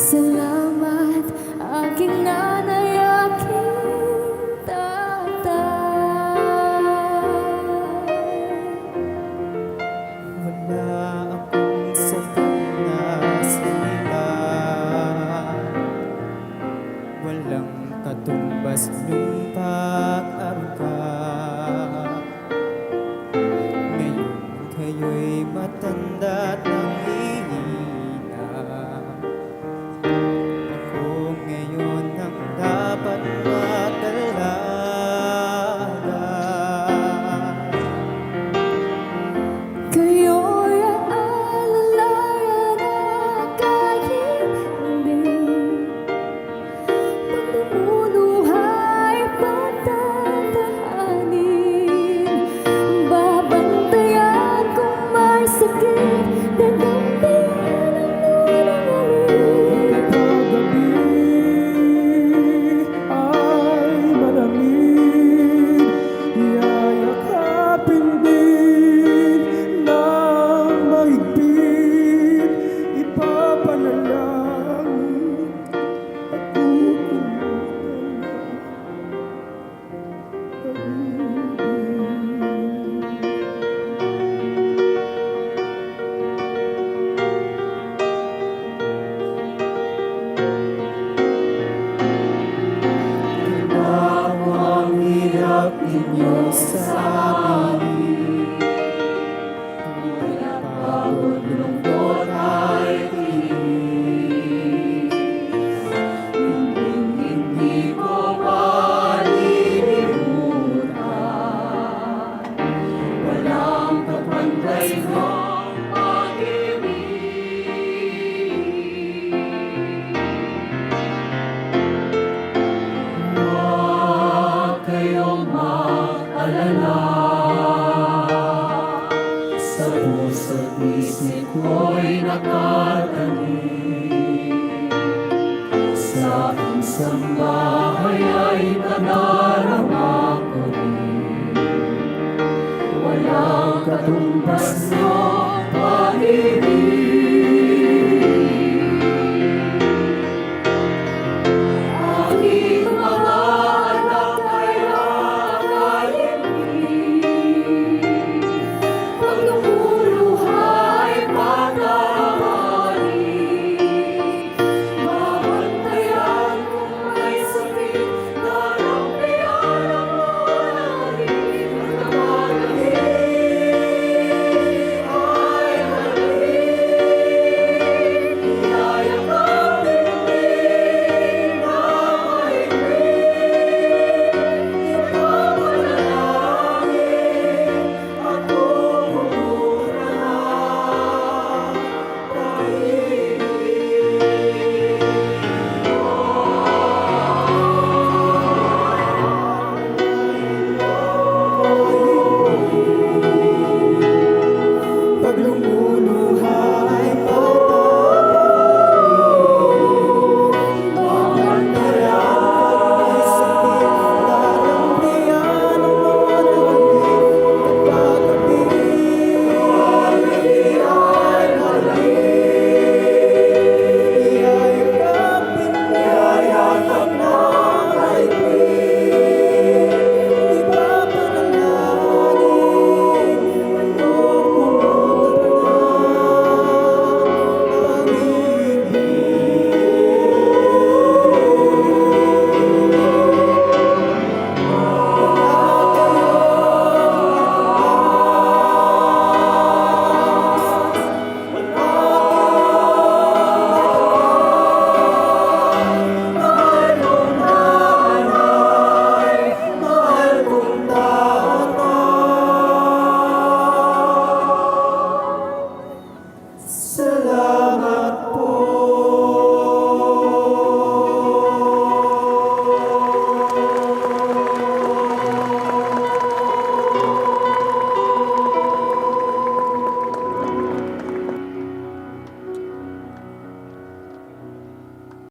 Salamat aking nanay, aking tatay. Wala akong sapat na salita, walang katumbas nung pag-arka. Ngayon kayo'y matanda at nanghihina. Ako ngayon ang dapat mag-alaga. Kayo'y aalalayan na kahit hindi pagmumuluhay patatahanin. Babantayan kung may sakit, dadampihan ang nunangalit. Ay malamig, yayakapin din ng mahigpit, ipapanalangin at kukutan ang hirap ninyo sa amin. Pagod, lungkot ay tiis. Hindi ko malilimutan. Walang kapantay ng pag-ibig. Kayong mag-alala, sa puso't isip ko'y nakatanim, sa aking samba